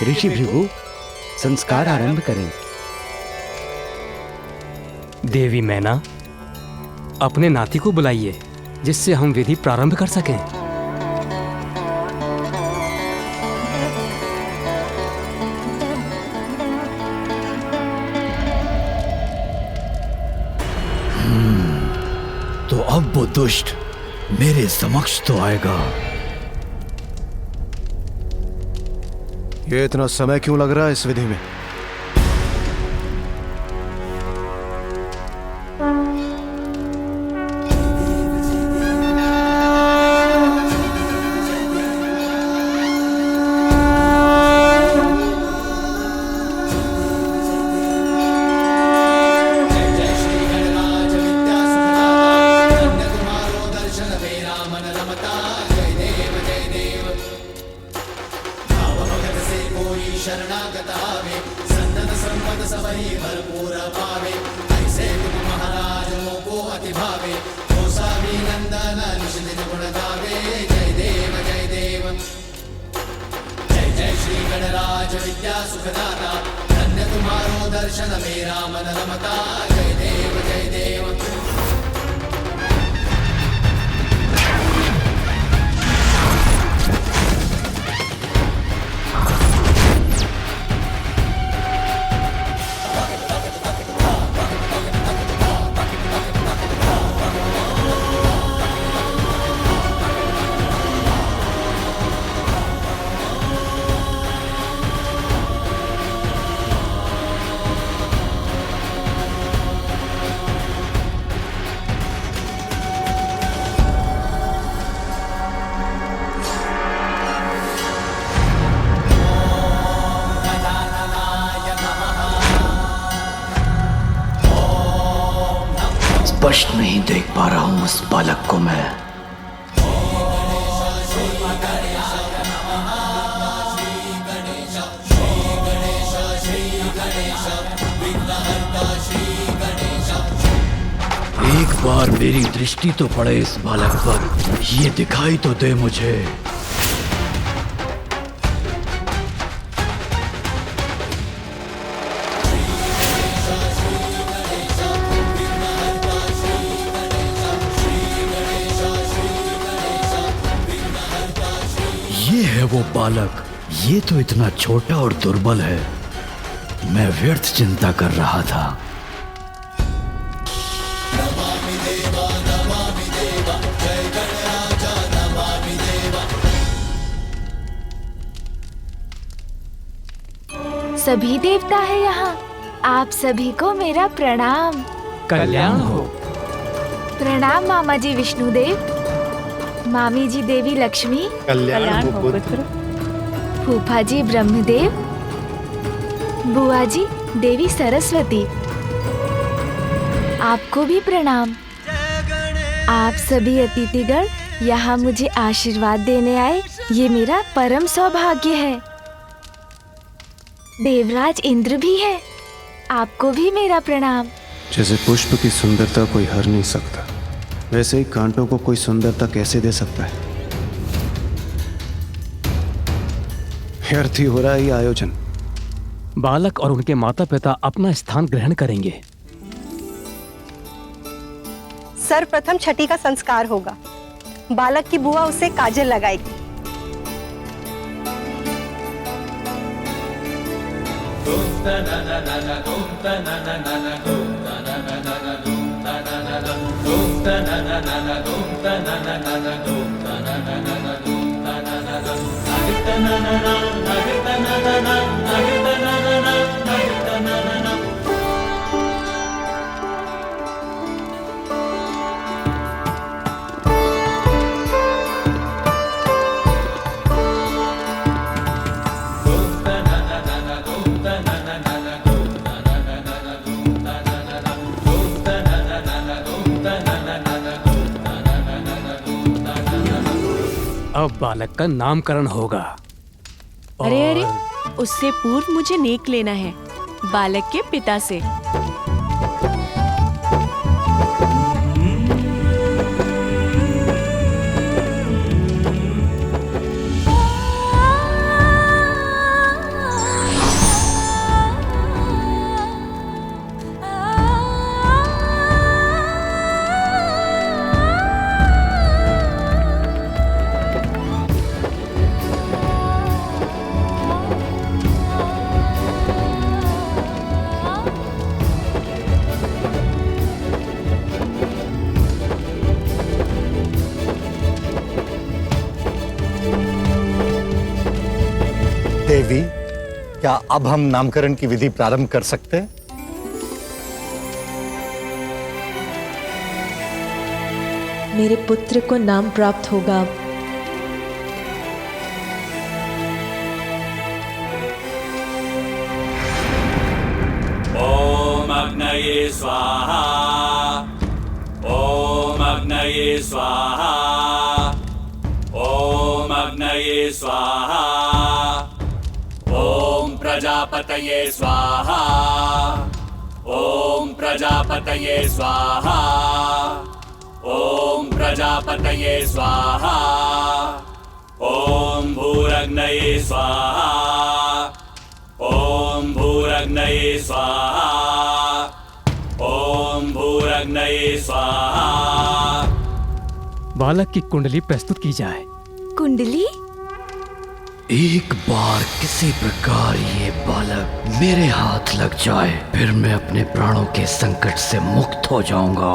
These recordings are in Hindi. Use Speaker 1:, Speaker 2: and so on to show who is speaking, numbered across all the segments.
Speaker 1: ऋषि भृगु, संस्कार आरंभ करें।
Speaker 2: देवी मैना, अपने नाती को बुलाइए जिससे हम विधि प्रारंभ कर सकें।
Speaker 3: तो अब वो दुष्ट मेरे समक्ष तो आएगा।
Speaker 4: ये इतना समय क्यों लग रहा है इस विधि में?
Speaker 3: स्पष्ट नहीं देख पा रहा हूं उस बालक को मैं। एक बार मेरी दृष्टि तो पड़े इस बालक पर, ये दिखाई तो दे मुझे। ये है वो बालक, ये तो इतना छोटा और दुर्बल है। मैं व्यर्थ चिंता कर रहा था।
Speaker 5: सभी देवता है यहाँ। आप सभी को मेरा प्रणाम।
Speaker 2: कल्याण हो।
Speaker 5: प्रणाम मामा जी विष्णुदेव, मामी जी देवी लक्ष्मी,
Speaker 4: कल्याण हो पुत्र।
Speaker 5: फूफा जी ब्रह्मदेव, बुआ जी देवी सरस्वती, आपको भी प्रणाम। आप सभी अतिथिगण यहाँ मुझे आशीर्वाद देने आए, ये मेरा परम सौभाग्य है। देवराज इंद्र भी है, आपको भी मेरा प्रणाम।
Speaker 4: जैसे पुष्प की सुंदरता कोई हर नहीं सकता, वैसे ही कांटों को कोई सुंदरता कैसे दे सकता है? व्यर्थ ही हो रहा है ये आयोजन।
Speaker 2: बालक और उनके माता पिता अपना स्थान ग्रहण करेंगे।
Speaker 6: सर्वप्रथम छठी का संस्कार होगा। बालक की बुआ उसे काजल लगाएगी।
Speaker 2: अब बालक का नामकरण होगा।
Speaker 7: अरे अरे, उससे पूर्व मुझे नेक लेना है बालक के पिता से।
Speaker 8: दीदी, क्या अब हम नामकरण की विधि प्रारंभ कर सकते हैं?
Speaker 9: मेरे पुत्र को नाम प्राप्त होगा अब।
Speaker 10: ओम अग्नये स्वाहा, ओम अग्नये स्वाहा, ओम अग्नये स्वाहा, ओम प्रजापतये स्वाहा, ओम प्रजापतये स्वाहा, ओम प्रजापतये स्वाहा, ओम भूरग्नये स्वाहा, ओम भूरग्नये स्वाहा, ओम भूरग्नये स्वाहा।
Speaker 2: बालक की कुंडली प्रस्तुत की जाए।
Speaker 5: कुंडली?
Speaker 3: एक बार किसी प्रकार ये बालक मेरे हाथ लग जाए, फिर मैं अपने प्राणों के संकट से मुक्त हो जाऊंगा।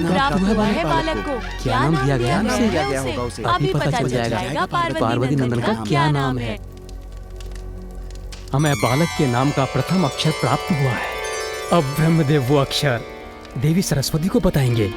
Speaker 7: प्राप्त हुआ है बालक को?
Speaker 2: क्या नाम दिया गया
Speaker 7: उसे? अभी पता चल जाएगा पार्वती नंदन का क्या नाम है।
Speaker 2: हमें बालक के नाम का प्रथम अक्षर प्राप्त हुआ है। अब ब्रह्मदेव वो अक्षर देवी सरस्वती को बताएंगे।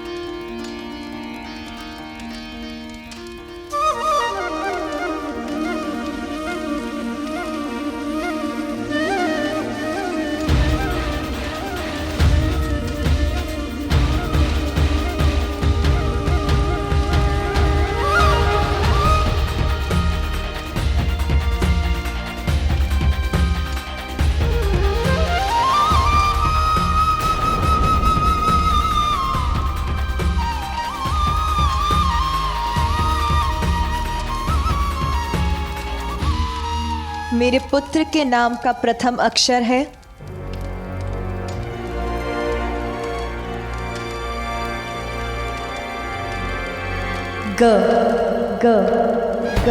Speaker 9: मेरे पुत्र के नाम का प्रथम अक्षर है ग। ग ग ग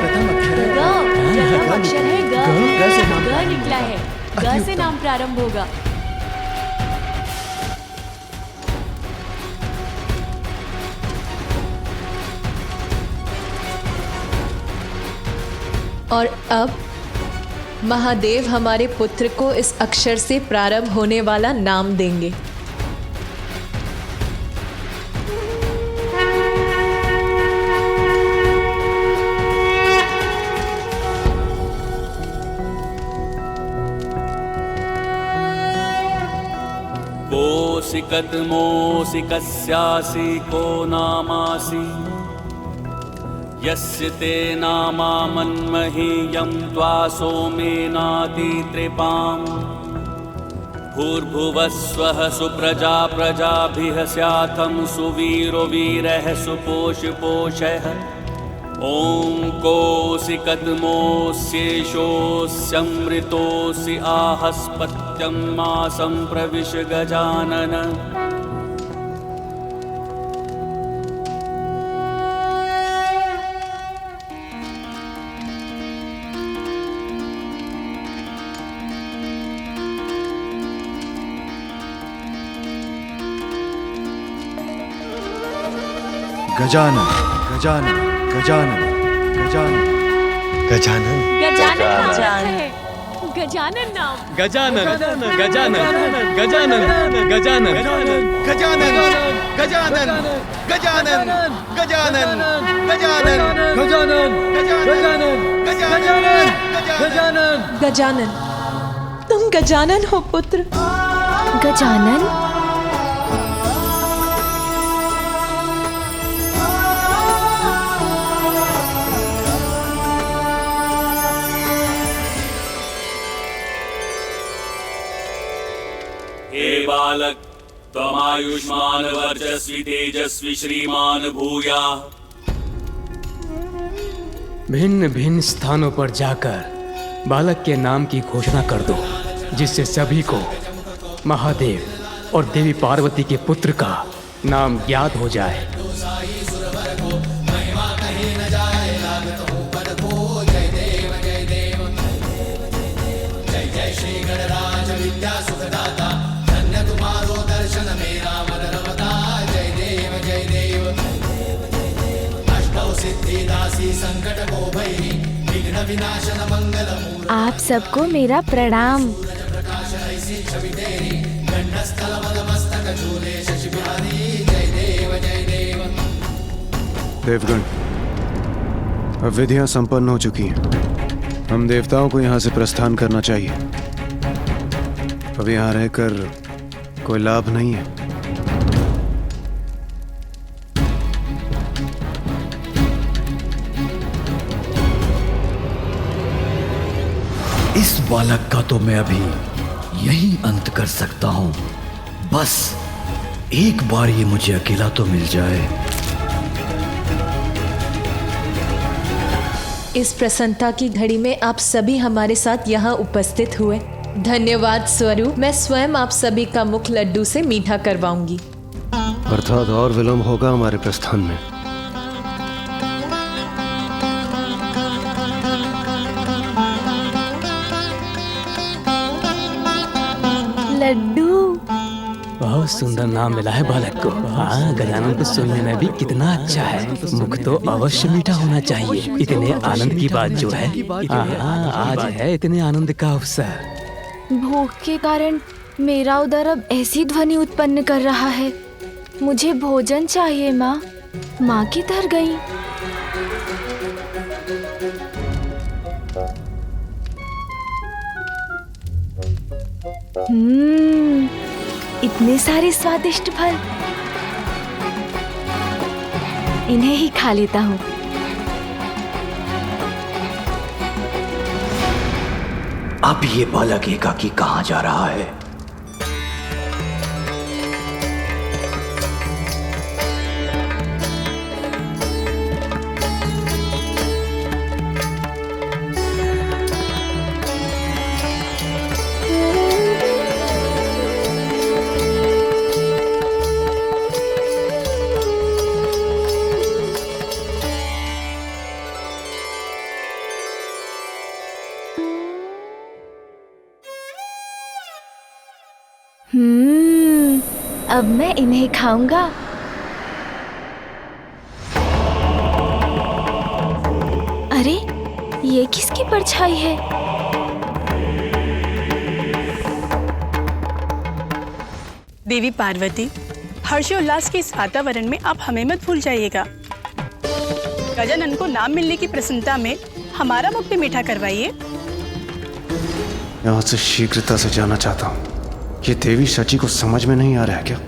Speaker 7: प्रथम अक्षर है ग। ग निकला है। ग से नाम प्रारंभ होगा।
Speaker 9: और अब महादेव हमारे पुत्र को इस अक्षर से प्रारंभ होने वाला नाम देंगे।
Speaker 10: कोसि कतमोसि कस्यासि को नामासि यस्य ते नामा मन्महीयं त्वा सोमेनाति त्रिपाम् भूर्भुवस्वः सुप्रजा प्रजाभिः स्याथं सुवीरो वीरः सुपोषपोषः ॐ कोसि कद्मोऽस्येषोऽस्यमृतोऽसि आहस्पत्यं मासं प्रविश गजानन।
Speaker 4: गजानन गजानन गजानन गजानन गजानन
Speaker 7: गजानन नाम।
Speaker 2: गजानन गजानन गजानन गजानन
Speaker 8: गजानन गजानन गजानन गजानन गजानन गजानन गजानन गजानन
Speaker 9: गजानन, तुम गजानन हो पुत्र।
Speaker 5: गजानन?
Speaker 10: हे बालक त्वमायुष्मान वर्चस्वी तेजस्वी श्रीमान भूयाः।
Speaker 2: भिन्न भिन्न स्थानों पर जाकर बालक के नाम की घोषणा कर दो, जिससे सभी को महादेव और देवी पार्वती के पुत्र का नाम याद हो जाए।
Speaker 5: आप सबको मेरा प्रणाम।
Speaker 4: देवगण, अब विधियां संपन्न हो चुकी हैं। हम देवताओं को यहाँ से प्रस्थान करना चाहिए। अब यहाँ रहकर कोई लाभ नहीं है।
Speaker 3: इस बालक का तो मैं अभी यही अंत कर सकता हूं। बस एक बार ये मुझे अकेला तो मिल जाए।
Speaker 9: इस प्रसन्नता की घड़ी में आप सभी हमारे साथ यहाँ उपस्थित हुए, धन्यवाद स्वरूप मैं स्वयं आप सभी का मुख लड्डू से मीठा करवाऊंगी।
Speaker 4: अर्थात और विलंब होगा हमारे प्रस्थान में।
Speaker 5: लड्डू,
Speaker 2: बहुत सुंदर नाम मिला है बालक को। हाँ, गजानन को सुनने में भी कितना अच्छा है। मुख तो अवश्य मीठा होना चाहिए। इतने आनंद की बात जो है, हाँ, आज है इतने आनंद का अवसर।
Speaker 5: भूख के कारण मेरा उदर अब ऐसी ध्वनि उत्पन्न कर रहा है। मुझे भोजन चाहिए माँ। माँ किधर गई? इतने सारे स्वादिष्ट फल, इन्हें ही खा लेता हूँ।
Speaker 3: अब ये बालक एकाकी कहाँ जा रहा है?
Speaker 5: अब मैं इन्हें खाऊंगा। अरे, ये किसकी परछाई है?
Speaker 11: देवी पार्वती, हर्षोल्लास के इस वातावरण में आप हमें मत भूल जाइएगा। गजानन को नाम मिलने की प्रसन्नता में हमारा मुख भी मीठा करवाइए।
Speaker 4: यहाँ से शीघ्रता से जाना चाहता हूँ। ये देवी सची को समझ में नहीं आ रहा है क्या?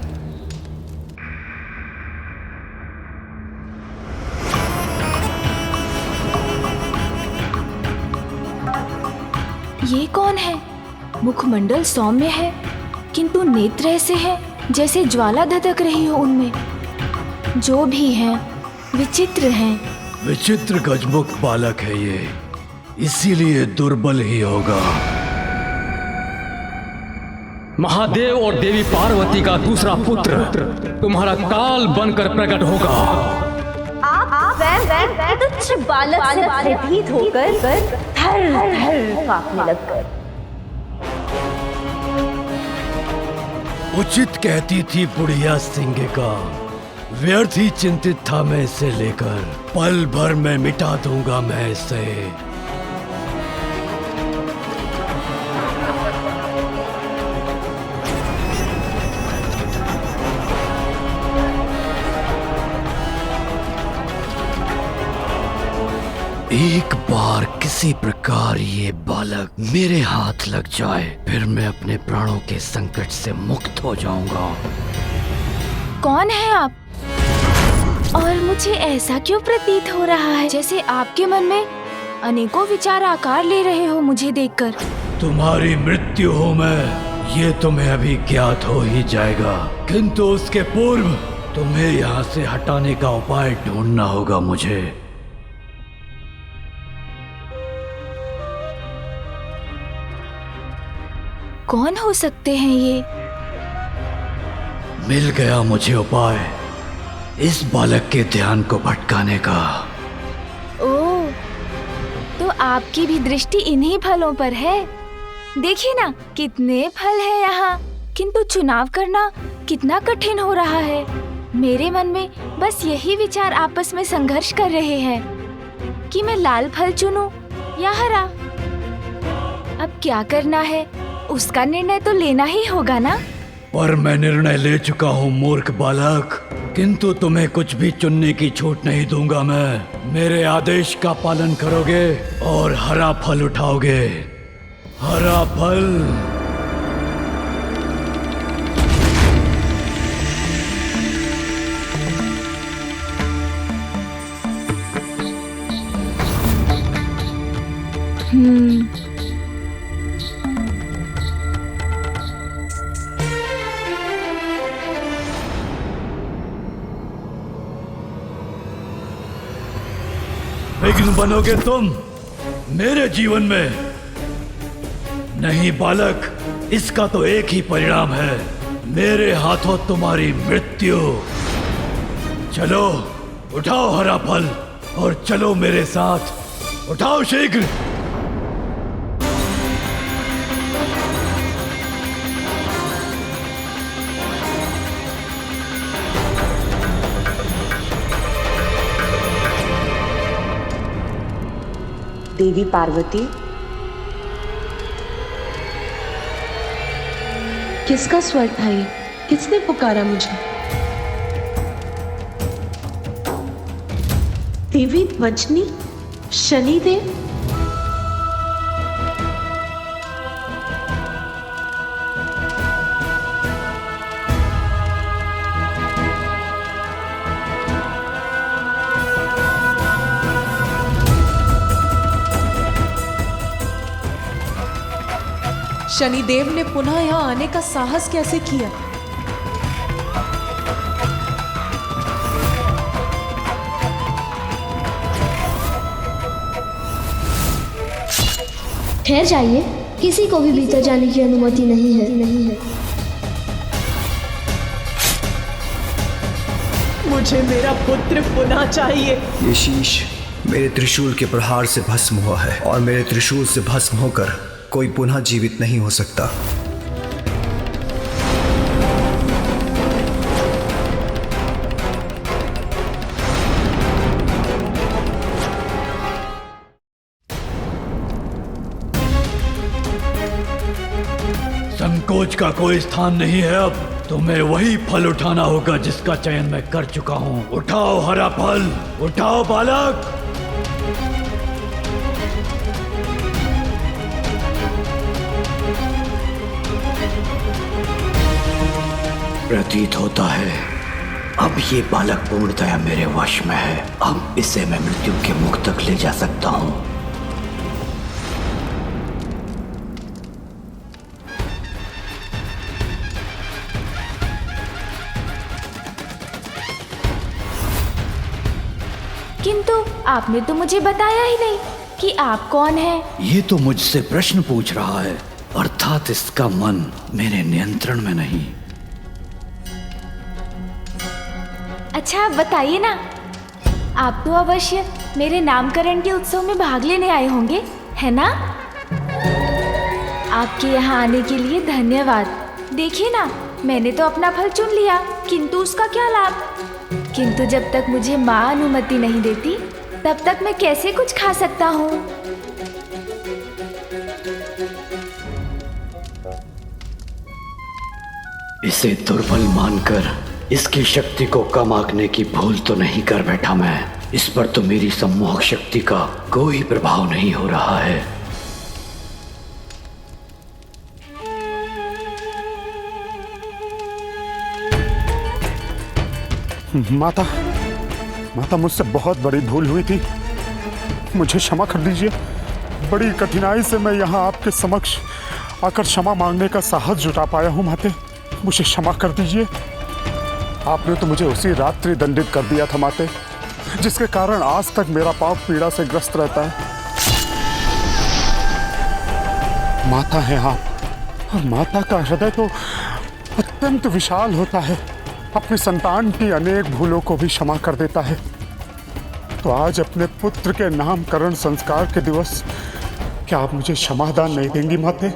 Speaker 5: ये कौन है? मुखमंडल सौम्य है, किंतु नेत्र ऐसे है जैसे ज्वाला धधक रही हो उनमें। जो भी हैं, विचित्र हैं।
Speaker 3: विचित्र गजमुख बालक है ये, इसीलिए दुर्बल ही होगा।
Speaker 2: महादेव और देवी पार्वती का दूसरा पुत्र तुम्हारा काल बनकर प्रकट होगा।
Speaker 12: आप तुच्छ बालक से भयभीत होकर थर-थर कांपने लगकर।
Speaker 3: उचित कहती थी बुढ़िया सिंगिका, व्यर्थ ही चिंतित था मैं इसे लेकर। पल भर में मिटा दूंगा मैं इसे। एक बार किसी प्रकार ये बालक मेरे हाथ लग जाए, फिर मैं अपने प्राणों के संकट से मुक्त हो जाऊंगा।
Speaker 5: कौन है आप? और मुझे ऐसा क्यों प्रतीत हो रहा है जैसे आपके मन में अनेकों विचार आकार ले रहे हो मुझे देखकर?
Speaker 3: तुम्हारी मृत्यु हो मैं, ये तुम्हें अभी ज्ञात हो ही जाएगा, किंतु उसके पूर्व तुम्हें यहाँ से हटाने का उपाय ढूंढना होगा मुझे।
Speaker 5: कौन हो सकते हैं ये?
Speaker 3: मिल गया मुझे उपाय इस बालक के ध्यान को भटकाने का।
Speaker 5: ओह, तो आपकी भी दृष्टि इन्हीं फलों पर है। देखिए ना कितने फल है यहाँ, किंतु चुनाव करना कितना कठिन हो रहा है। मेरे मन में बस यही विचार आपस में संघर्ष कर रहे हैं कि मैं लाल फल चुनूं या हरा। अब क्या करना है, उसका निर्णय तो लेना ही होगा ना।
Speaker 3: पर मैं निर्णय ले चुका हूँ मूर्ख बालक, किंतु तुम्हें कुछ भी चुनने की छूट नहीं दूंगा मैं। मेरे आदेश का पालन करोगे और हरा फल उठाओगे। हरा फल। विघ्न बनोगे तुम मेरे जीवन में। नहीं बालक, इसका तो एक ही परिणाम है, मेरे हाथों तुम्हारी मृत्यु। चलो उठाओ हरा फल और चलो मेरे साथ। उठाओ शीघ्र।
Speaker 13: देवी पार्वती, किसका स्वर था ये? किसने पुकारा मुझे? देवी वजनी, शनिदेव। शनिदेव ने पुनः यहाँ आने का साहस कैसे किया?
Speaker 12: ठहर जाइए, किसी को भी भीतर जाने की अनुमति नहीं है।
Speaker 13: मुझे मेरा पुत्र पुनः चाहिए।
Speaker 14: ये शीश मेरे त्रिशूल के प्रहार से भस्म हुआ है और मेरे त्रिशूल से भस्म होकर कोई पुनः जीवित नहीं हो सकता।
Speaker 3: संकोच का कोई स्थान नहीं है। अब तुम्हें वही फल उठाना होगा जिसका चयन मैं कर चुका हूँ। उठाओ हरा फल, उठाओ बालक। प्रतीत होता है अब ये बालक पूर्णतया मेरे वश में है। अब इसे मैं मृत्यु के मुख तक ले जा सकता हूं।
Speaker 5: किंतु आपने तो मुझे बताया ही नहीं कि आप कौन हैं।
Speaker 3: ये तो मुझसे प्रश्न पूछ रहा है, अर्थात इसका मन मेरे नियंत्रण में नहीं।
Speaker 5: अच्छा आप बताइए ना, आप तो अवश्य मेरे नामकरण के उत्सव में भाग लेने आए होंगे, है ना? आपके यहाँ आने के लिए धन्यवाद। देखिए ना, मैंने तो अपना फल चुन लिया, किंतु उसका क्या लाभ? किंतु जब तक मुझे माँ अनुमति नहीं देती, तब तक मैं कैसे कुछ खा सकता हूँ?
Speaker 3: इसे दुर्बल मानकर इसकी शक्ति को कम आंकने की भूल तो नहीं कर बैठा मैं। इस पर तो मेरी सम्मोहक शक्ति का कोई प्रभाव नहीं हो रहा है।
Speaker 15: माता मुझसे बहुत बड़ी भूल हुई थी, मुझे क्षमा कर दीजिए। बड़ी कठिनाई से मैं यहाँ आपके समक्ष आकर क्षमा मांगने का साहस जुटा पाया हूँ माते। मुझे क्षमा कर दीजिए। आपने तो मुझे उसी रात्रि दंडित कर दिया था माते, जिसके कारण आज तक मेरा पांव पीड़ा से ग्रस्त रहता है। माता है आप, और माता का हृदय तो अत्यंत विशाल होता है, अपनी संतान की अनेक भूलों को भी क्षमा कर देता है। तो आज अपने पुत्र के नामकरण संस्कार के दिवस क्या आप मुझे क्षमादान नहीं देंगी माते?